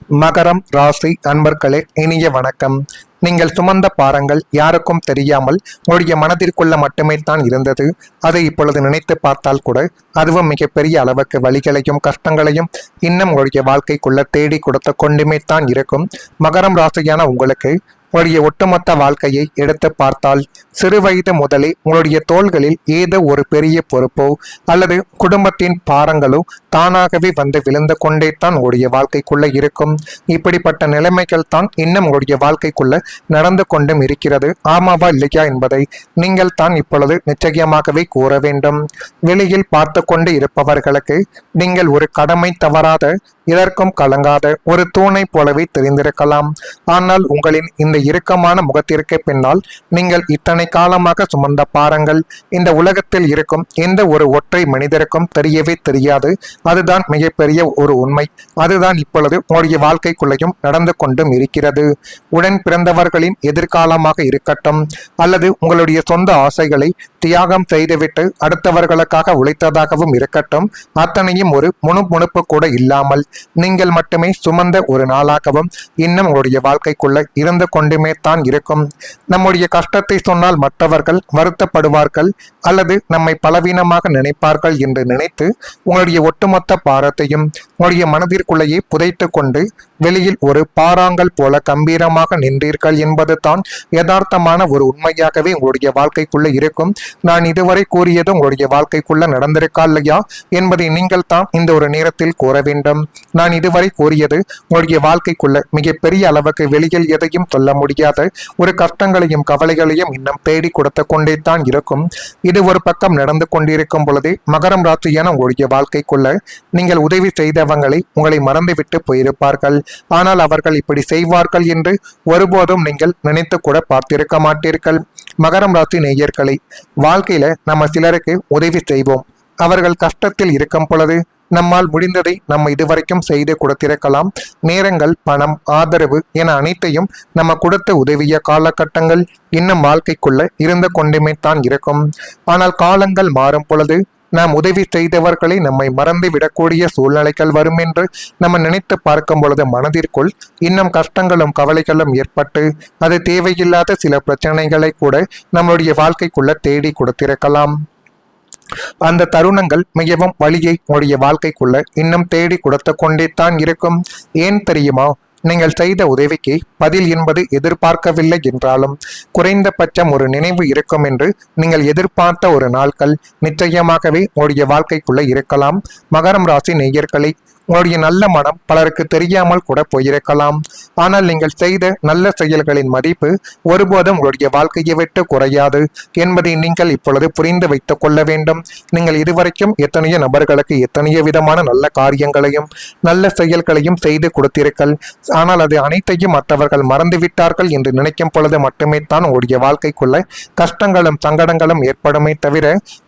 மகரம் ராசி அன்பர்களே, இனிய வணக்கம். நீங்கள் சுமந்த பாரங்கள் யாருக்கும் தெரியாமல் உங்களுடைய மனதிற்குள்ள மட்டுமே தான் இருந்தது. அதை இப்பொழுது நினைத்து பார்த்தால் கூட அதுவும் மிகப்பெரிய அளவுக்கு வலிகளையும் கஷ்டங்களையும் இன்னும் உங்களுடைய வாழ்க்கைக்குள்ள தேடி கொடுத்து கொண்டுமே தான் இருக்கும். மகரம் ராசியான உங்களுக்கு உங்களுடைய ஒட்டுமொத்த வாழ்க்கையை எடுத்து பார்த்தால் சிறு வயது முதலே உங்களுடைய தோள்களில் ஏதோ ஒரு பெரிய பொறுப்போ அல்லது குடும்பத்தின் பாரங்களோ தானாகவே வந்து விழுந்து கொண்டே தான் உங்களுடைய வாழ்க்கைக்குள்ள இருக்கும். இப்படிப்பட்ட நிலைமைகள் தான் இன்னும் உங்களுடைய வாழ்க்கைக்குள்ள நடந்து கொண்டும் இருக்கிறது. ஆமாவா இல்லையா என்பதை நீங்கள் தான் இப்பொழுது நிச்சயமாகவே கூற வேண்டும். வெளியில் பார்த்து கொண்டு இருப்பவர்களுக்கு நீங்கள் ஒரு கடமை தவறாத, இதற்கும் கலங்காத ஒரு தூணை போலவே தெரிந்திருக்கலாம். ஆனால் உங்களின் இந்த இறுக்கமான முகத்திற்கு பின்னால் நீங்கள் இத்தனை காலமாக சுமந்த பாரங்கள் இந்த உலகத்தில் இருக்கும் எந்த ஒரு ஒற்றை மனிதருக்கும் தெரியவே தெரியாது. அதுதான் மிகப்பெரிய ஒரு உண்மை. அதுதான் இப்பொழுது உங்களுடைய வாழ்க்கைக்குள்ளையும் நடந்து கொண்டும் இருக்கிறது. உடன் பிறந்தவர்களின் எதிர்காலமாக இருக்கட்டும் அல்லது உங்களுடைய சொந்த ஆசைகளை தியாகம் செய்துவிட்டு அடுத்தவர்களுக்காக உழைத்ததாகவும் இருக்கட்டும், அத்தனையும் ஒரு முணுமுணுப்பு கூட இல்லாமல் நீங்கள் மட்டுமே சுமந்த ஒரு நாளாகவும் இன்னும் உங்களுடைய வாழ்க்கைக்குள்ள இருந்து கொண்டுமே தான் இருக்கும். நம்முடைய கஷ்டத்தை சொன்னால் மற்றவர்கள் வருத்தப்படுவார்கள் அல்லது நம்மை பலவீனமாக நினைப்பார்கள் என்று நினைத்து உங்களுடைய ஒட்டுமொத்த பாரத்தையும் உங்களுடைய மனதிற்குள்ளேயே புதைத்து கொண்டு வெளியில் ஒரு பாறாங்கல் போல கம்பீரமாக நின்றீர்கள் என்பது தான் யதார்த்தமான ஒரு உண்மையாகவே உங்களுடைய வாழ்க்கைக்குள்ள இருக்கும். நான் இதுவரை கூறியது உங்களுடைய வாழ்க்கைக்குள்ள நடந்திருக்கா இல்லையா என்பதை நீங்கள் தான் இந்த ஒரு நேரத்தில் கூற வேண்டும். நான் இதுவரை கூறியது உங்களுடைய வாழ்க்கைக்குள்ள மிகப்பெரிய அளவுக்கு வெளியில் எதையும் சொல்ல முடியாத ஒரு கஷ்டங்களையும் கவலைகளையும் இன்னும் தேடி கொடுத்து கொண்டே தான் இருக்கும். இது ஒரு பக்கம் நடந்து கொண்டிருக்கும் பொழுதே மகரம் ராசியான உங்களுடைய வாழ்க்கைக்குள்ள நீங்கள் உதவி செய்தவங்களை உங்களை மறந்துவிட்டு போயிருப்பார்கள். ஆனால் அவர்கள் இப்படி செய்வார்கள் என்று ஒருபோதும் நீங்கள் நினைத்து கூட பார்த்திருக்க மாட்டீர்கள். மகரம் ராசி நேயர்களை, வாழ்க்கையில நம்ம சிலருக்கு உதவி செய்வோம். அவர்கள் கஷ்டத்தில் இருக்கும் பொழுது நம்மால் முடிந்ததை நம்ம இதுவரைக்கும் செய்து கொடுத்திருக்கலாம். நேரங்கள், பணம், ஆதரவு என அனைத்தையும் நம்ம கொடுத்த உதவிய காலகட்டங்கள் இன்னும் வாழ்க்கைக்குள்ள இருந்து கொண்டுமே தான் இருக்கும். ஆனால் காலங்கள் மாறும் பொழுது நாம் உதவி செய்தவர்களை நம்மை மறந்து விடக்கூடிய சூழ்நிலைகள் வரும் என்று நம்ம நினைத்து பார்க்கும் பொழுது மனதிற்குள் இன்னும் கஷ்டங்களும் கவலைகளும் ஏற்பட்டு அது தேவையில்லாத சில பிரச்சனைகளை கூட நம்மளுடைய வாழ்க்கைக்குள்ள தேடி கொடுத்திருக்கலாம். அந்த தருணங்கள் மிகவும் வழியை உங்களுடைய வாழ்க்கைக்குள்ள இன்னும் தேடி கொடுத்து கொண்டே தான் இருக்கும். ஏன் தெரியுமா? நீங்கள் செய்த உதவிக்கு பதில் என்பது எதிர்பார்க்கவில்லை என்றாலும் குறைந்தபட்சம் ஒரு நினைவு இருக்கும் என்று நீங்கள் எதிர்பார்த்த ஒரு நாட்கள் நிச்சயமாகவே உங்களுடைய வாழ்க்கைக்குள்ள இருக்கலாம். மகரம் ராசி நேயர்களை, உங்களுடைய நல்ல மனம் பலருக்கு தெரியாமல் கூட போயிருக்கலாம். ஆனால் நீங்கள் செய்த நல்ல செயல்களின் மதிப்பு ஒருபோதும் உங்களுடைய வாழ்க்கையை விட்டு குறையாது என்பதை நீங்கள் இப்பொழுது புரிந்து வைத்துக் கொள்ள வேண்டும். நீங்கள் இதுவரைக்கும் எத்தனையோ நபர்களுக்கு எத்தனையோ விதமான நல்ல காரியங்களையும் நல்ல செயல்களையும் செய்து கொடுத்தீர்கள். ஆனால் அது அனைத்தையும் மற்றவர்கள் மறந்துவிட்டார்கள் என்று நினைக்கும் பொழுது மட்டுமே தான் உங்களுடைய வாழ்க்கைக்குள்ள கஷ்டங்களும் சங்கடங்களும் ஏற்படுமே தவிர,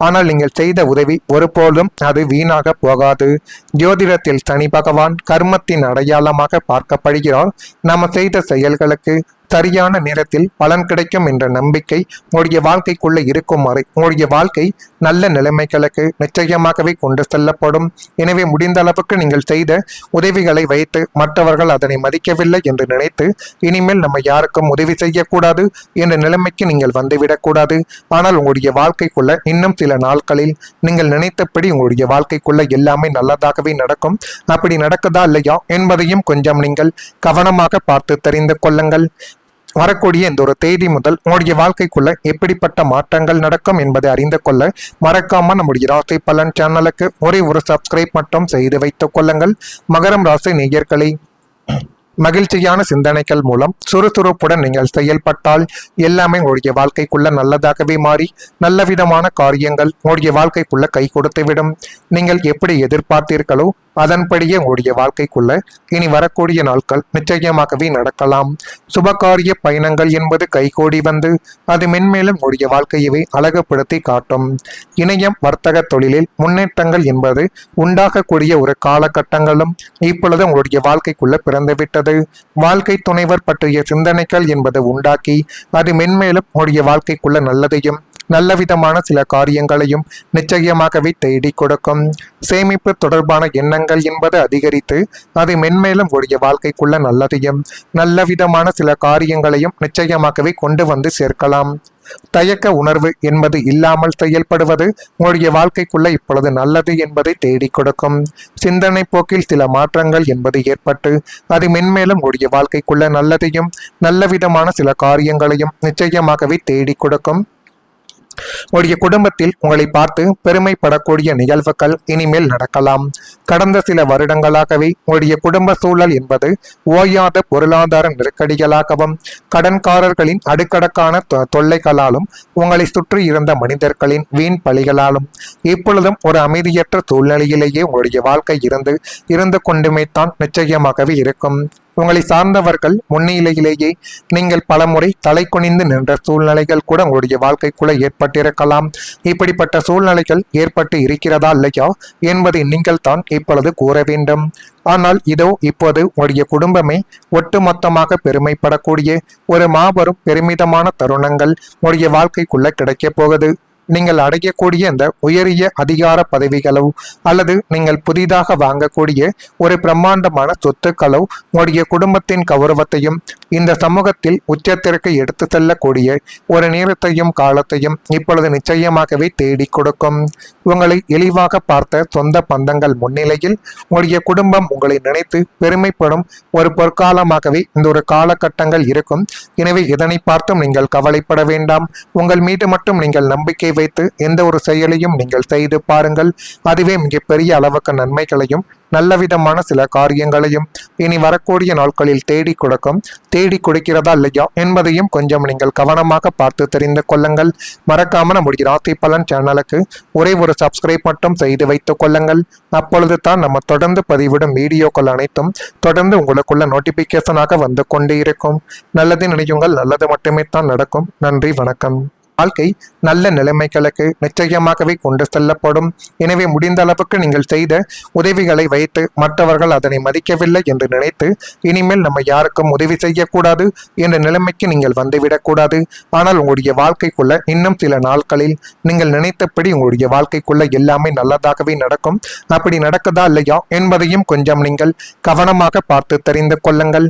ஆனால் நீங்கள் செய்த உதவி ஒருபோதும் அது வீணாக போகாது. ஜோதிடத்தில் சனி பகவான் கர்மத்தின் அடையாளமாக பார்க்கப்படுகிறார். நாம் செய்த செயல்களுக்கு சரியான நேரத்தில் பலன் கிடைக்கும் என்ற நம்பிக்கை உங்களுடைய வாழ்க்கைக்குள்ள இருக்கும் வரை உங்களுடைய வாழ்க்கை நல்ல நிலைமைகளுக்கு நிச்சயமாகவே கொண்டு செல்லப்படும். எனவே முடிந்த அளவுக்கு நீங்கள் செய்த உதவிகளை வைத்து மற்றவர்கள் அதனை மதிக்கவில்லை என்று நினைத்து இனிமேல் நம்ம யாருக்கும் உதவி செய்யக்கூடாது என்ற நிலைமைக்கு நீங்கள் வந்துவிடக்கூடாது. ஆனால் உங்களுடைய வாழ்க்கைக்குள்ள இன்னும் சில நாட்களில் நீங்கள் நினைத்தபடி உங்களுடைய வாழ்க்கைக்குள்ள எல்லாமே நல்லதாகவே நடக்கும். அப்படி நடக்குதா இல்லையா என்பதையும் கொஞ்சம் நீங்கள் கவனமாக பார்த்து தெரிந்து கொள்ளுங்கள். வரக்கூடிய இந்த ஒரு தேதி முதல் உங்களுடைய வாழ்க்கைக்குள்ள எப்படிப்பட்ட மாற்றங்கள் நடக்கும் என்பதை அறிந்து கொள்ள மறக்காம நம்முடைய ராசி பலன் சேனலுக்கு ஒரே ஒரு சப்ஸ்கிரைப் மட்டும் செய்து வைத்துக் கொள்ளுங்கள். மகரம் ராசி நேயர்களை, மகிழ்ச்சியான சிந்தனைகள் மூலம் சுறுசுறுப்புடன் நீங்கள் செயல்பட்டால் எல்லாமே உங்களுடைய வாழ்க்கைக்குள்ள நல்லதாகவே மாறி நல்ல விதமான காரியங்கள் உங்களுடைய வாழ்க்கைக்குள்ள கை கொடுத்துவிடும். நீங்கள் எப்படி எதிர்பார்த்தீர்களோ அதன்படியே உங்களுடைய வாழ்க்கைக்குள்ள இனி வரக்கூடிய நாட்கள் நிச்சயமாகவே நடக்கலாம். சுபகாரிய பயணங்கள் என்பது கைகூடி வந்து அது மென்மேலும் உங்களுடைய வாழ்க்கையவே அழகுபடுத்தி காட்டும். இணையம் வர்த்தக தொழிலில் முன்னேற்றங்கள் என்பது உண்டாகக்கூடிய ஒரு காலகட்டங்களும் இப்பொழுது உங்களுடைய வாழ்க்கைக்குள்ள பிறந்துவிட்டது. வாழ்க்கை துணைவர் பற்றிய சிந்தனைகள் என்பது உண்டாக்கி அது மென்மேலும் உங்களுடைய வாழ்க்கைக்குள்ள நல்லதையும் நல்ல விதமான சில காரியங்களையும் நிச்சயமாகவே தேடி கொடுக்கும். சேமிப்பு தொடர்பான எண்ணங்கள் என்பது அதிகரித்து அது மென்மேலும் உடைய வாழ்க்கைக்குள்ள நல்லதையும் நல்ல விதமான சில காரியங்களையும் நிச்சயமாகவே கொண்டு வந்து சேர்க்கலாம். தயக்க உணர்வு என்பது இல்லாமல் செயல்படுவது உங்களுடைய வாழ்க்கைக்குள்ள இப்பொழுது நல்லது என்பதை தேடி கொடுக்கும். சிந்தனை போக்கில் சில மாற்றங்கள் என்பது ஏற்பட்டு அது மென்மேலும் உங்களுடைய வாழ்க்கைக்குள்ள நல்லதையும் நல்ல விதமான சில காரியங்களையும் நிச்சயமாகவே தேடி கொடுக்கும். உங்களுடைய குடும்பத்தில் உங்களை பார்த்து பெருமைப்படக்கூடிய நிகழ்வுகள் இனிமேல் நடக்கலாம். கடந்த சில வருடங்களாகவே உங்களுடைய குடும்ப சூழல் என்பது ஓயாத பொருளாதார நெருக்கடிகளாகவும் கடன்காரர்களின் அடுக்கடக்கான தொல்லைகளாலும் உங்களை சுற்றி இருந்த மனிதர்களின் வீண் பழிகளாலும் இப்பொழுதும் ஒரு அமைதியற்ற சூழ்நிலையிலேயே உங்களுடைய வாழ்க்கை இருந்து கொண்டுமே தான் நிச்சயமாகவே இருக்கும். உங்களை சார்ந்தவர்கள் முன்னிலையிலேயே நீங்கள் பலமுறை தலை குனிந்து நின்ற சூழ்நிலைகள் கூட உங்களுடைய வாழ்க்கைக்குள்ள ஏற்பட்டிருக்கலாம். இப்படிப்பட்ட சூழ்நிலைகள் ஏற்பட்டு இருக்கிறதா இல்லையா என்பதை நீங்கள் தான் இப்பொழுது கூற வேண்டும். ஆனால் இதோ இப்போது உங்களுடைய குடும்பமே ஒட்டுமொத்தமாக பெருமைப்படக்கூடிய ஒரு மாபெரும் பெருமிதமான தருணங்கள் உங்களுடைய வாழ்க்கைக்குள்ள கிடைக்கப் போகுது. நீங்கள் அடையக்கூடிய இந்த உயரிய அதிகார பதவிகளோ அல்லது நீங்கள் புதிதாக வாங்கக்கூடிய ஒரு பிரம்மாண்டமான சொத்துக்களோ உங்களுடைய குடும்பத்தின் கௌரவத்தையும் இந்த சமூகத்தில் உச்சத்திற்கு எடுத்து செல்லக்கூடிய ஒரு நேரத்தையும் காலத்தையும் இப்பொழுது நிச்சயமாகவே தேடி கொடுக்கும். உங்களை இழிவாக பார்த்த சொந்த பந்தங்கள் முன்னிலையில் உங்களுடைய குடும்பம் உங்களை நினைத்து பெருமைப்படும் ஒரு பொற்காலமாகவே இந்த ஒரு காலகட்டங்கள் இருக்கும். எனவே இதனை பார்த்தும் நீங்கள் கவலைப்பட வேண்டாம். உங்கள் மீது மட்டும் நீங்கள் நம்பிக்கை வைத்து எந்த ஒரு செயலையும் நீங்கள் செய்து பாருங்கள். அதுவே மிகப்பெரிய அளவுக்கு நன்மைகளையும் நல்ல விதமான சில காரியங்களையும் இனி வரக்கூடிய நாட்களில் தேடி கொடுக்கிறதா இல்லையா என்பதையும் கொஞ்சம் நீங்கள் கவனமாக பார்த்து தெரிந்து கொள்ளுங்கள். மறக்காம நம்முடைய ராசி பலன் சேனலுக்கு ஒரே ஒரு சப்ஸ்கிரைப் மட்டும் செய்து வைத்துக் கொள்ளுங்கள். அப்பொழுது தான் நம்ம தொடர்ந்து பதிவிடும் வீடியோக்கள் அனைத்தும் தொடர்ந்து உங்களுக்குள்ள நோட்டிபிகேஷனாக வந்து கொண்டே இருக்கும். நல்லது நினையுங்கள், நல்லது மட்டுமே தான் நடக்கும். நன்றி, வணக்கம். வாழ்க்கை நல்ல நிலைமைகளுக்கு நிச்சயமாகவே கொண்டு செல்லப்படும். எனவே முடிந்த அளவுக்கு நீங்கள் செய்த உதவிகளை வைத்து மற்றவர்கள் அதனை மதிக்கவில்லை என்று நினைத்து இனிமேல் நம்ம யாருக்கும் உதவி செய்யக்கூடாது என்ற நிலைமைக்கு நீங்கள் வந்துவிடக்கூடாது. ஆனால் உங்களுடைய வாழ்க்கைக்குள்ள இன்னும் சில நாட்களில் நீங்கள் நினைத்தபடி உங்களுடைய வாழ்க்கைக்குள்ள எல்லாமே நல்லதாகவே நடக்கும். அப்படி நடக்குதா இல்லையா என்பதையும் கொஞ்சம் நீங்கள் கவனமாக பார்த்து தெரிந்து கொள்ளுங்கள்.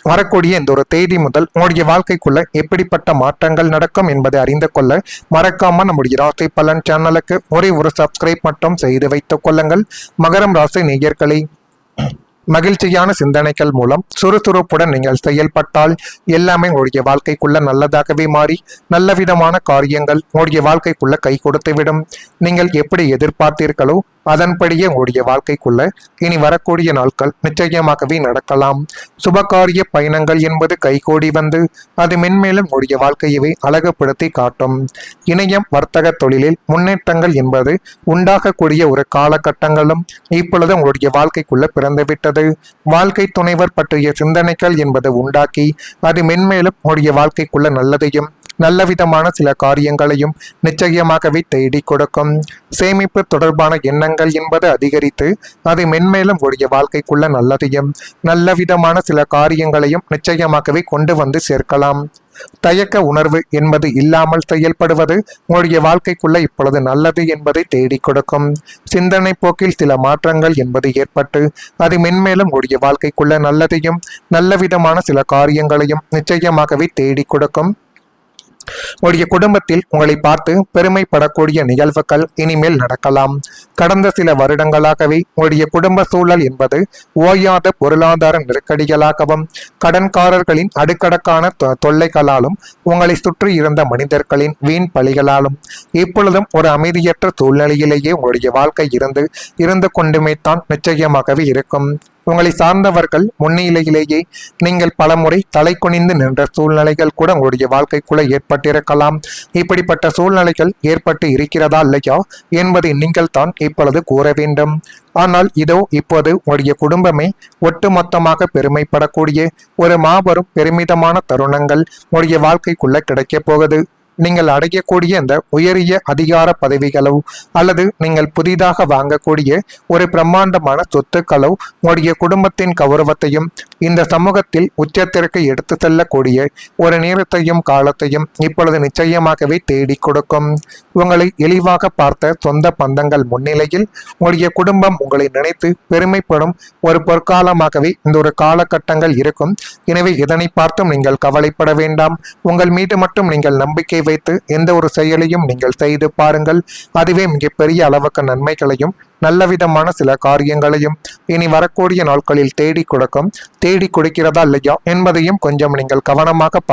வரக்கூடிய இந்த ஒரு தேதி முதல் உங்களுடைய வாழ்க்கைக்குள்ள எப்படிப்பட்ட மாற்றங்கள் நடக்கும் என்பதை அறிந்து கொள்ள மறக்காம நம்முடைய ராசி பலன் சேனலுக்கு ஒரே ஒரு சப்ஸ்கிரைப் மட்டும் செய்து வைத்துக் கொள்ளுங்கள். மகரம் ராசி நேயர்களை, மகிழ்ச்சியான சிந்தனைகள் மூலம் சுறுசுறுப்புடன் நீங்கள் செயல்பட்டால் எல்லாமே உங்களுடைய வாழ்க்கைக்குள்ள நல்லதாகவே மாறி நல்ல விதமான காரியங்கள் உங்களுடைய வாழ்க்கைக்குள்ள கை கொடுத்துவிடும். நீங்கள் எப்படி எதிர்பார்த்தீர்களோ அதன்படியே உங்களுடைய வாழ்க்கைக்குள்ள இனி வரக்கூடிய நாட்கள் நிச்சயமாகவே நடக்கலாம். சுபகாரிய பயணங்கள் என்பது கைகூடி வந்து அது மென்மேலும் உங்களுடைய வாழ்க்கையவே அழகுபடுத்தி காட்டும். இணையம் வர்த்தக தொழிலில் முன்னேற்றங்கள் என்பது உண்டாகக்கூடிய ஒரு காலகட்டங்களும் இப்பொழுது உங்களுடைய வாழ்க்கைக்குள்ள பிறந்துவிட்டது. வாழ்க்கை துணைவர் பற்றிய சிந்தனைகள் என்பது உண்டாக்கி அது மென்மேலும் உங்களுடைய வாழ்க்கைக்குள்ள நல்லதையும் நல்ல விதமான சில காரியங்களையும் நிச்சயமாகவே தேடி கொடுக்கும். சேமிப்பு தொடர்பான எண்ணங்கள் என்பது அதிகரித்து அது மென்மேலும் உடைய வாழ்க்கைக்குள்ள நல்லதையும் நல்ல விதமான சில காரியங்களையும் நிச்சயமாகவே கொண்டு வந்து சேர்க்கலாம். தயக்க உணர்வு என்பது இல்லாமல் செயல்படுவது உங்களுடைய வாழ்க்கைக்குள்ள இப்பொழுது நல்லது என்பதை தேடி கொடுக்கும். சிந்தனை போக்கில் சில மாற்றங்கள் என்பது ஏற்பட்டு அது மென்மேலும் உங்களுடைய வாழ்க்கைக்குள்ள நல்லதையும் நல்ல விதமான சில காரியங்களையும் நிச்சயமாகவே தேடி கொடுக்கும். உங்களுடைய குடும்பத்தில் உங்களை பார்த்து பெருமைப்படக்கூடிய நிகழ்வுகள் இனிமேல் நடக்கலாம். கடந்த சில வருடங்களாகவே உங்களுடைய குடும்ப சூழல் என்பது ஓயாத பொருளாதார நெருக்கடிகளாகவும் கடன்காரர்களின் அடுக்கடக்கான தொல்லைகளாலும் உங்களை சுற்றி இருந்த மனிதர்களின் வீண் பழிகளாலும் இப்பொழுதும் ஒரு அமைதியற்ற சூழ்நிலையிலேயே உங்களுடைய வாழ்க்கை இருந்து கொண்டுமே தான் நிச்சயமாகவே இருக்கும். உங்களை சார்ந்தவர்கள் முன்னிலையிலேயே நீங்கள் பலமுறை தலை குனிந்து நின்ற சூழ்நிலைகள் கூட உங்களுடைய வாழ்க்கைக்குள்ள ஏற்பட்டிருக்கலாம். இப்படிப்பட்ட சூழ்நிலைகள் ஏற்பட்டு இருக்கிறதா இல்லையா என்பதை நீங்கள் தான் இப்பொழுது கூற வேண்டும். ஆனால் இதோ இப்போது உங்களுடைய குடும்பமே ஒட்டுமொத்தமாக பெருமைப்படக்கூடிய ஒரு மாபெரும் பெருமிதமான தருணங்கள் உங்களுடைய வாழ்க்கைக்குள்ள கிடைக்கப் போகுது. நீங்கள் அடையக்கூடிய இந்த உயரிய அதிகார பதவிகளோ அல்லது நீங்கள் புதிதாக வாங்கக்கூடிய ஒரு பிரம்மாண்டமான சொத்துக்களோ உங்களுடைய குடும்பத்தின் கௌரவத்தையும் இந்த சமூகத்தில் உச்சத்திற்கு எடுத்து செல்லக்கூடிய ஒரு நேரத்தையும் காலத்தையும் இப்பொழுது நிச்சயமாகவே தேடி கொடுக்கும். உங்களை இழிவாக பார்த்த சொந்த பந்தங்கள் முன்னிலையில் உங்களுடைய குடும்பம் உங்களை நினைத்து பெருமைப்படும் ஒரு பொற்காலமாகவே இந்த ஒரு காலகட்டங்கள் இருக்கும். எனவே இதனை பார்த்தும் நீங்கள் கவலைப்பட வேண்டாம். உங்கள் மீது மட்டும் நீங்கள் நம்பிக்கை வைத்து எந்த ஒரு செயலையும் நீங்கள் செய்து பாருங்கள். அதுவே மிகப்பெரிய அளவுக்கு நன்மைகளையும் நல்ல விதமான சில காரியங்களையும் இனி வரக்கூடிய நாட்களில் தேடி கொடுக்கும். தேடி கொடுக்கிறதா இல்லையா என்பதையும் கொஞ்சம் நீங்கள் கவனமாக பார்த்து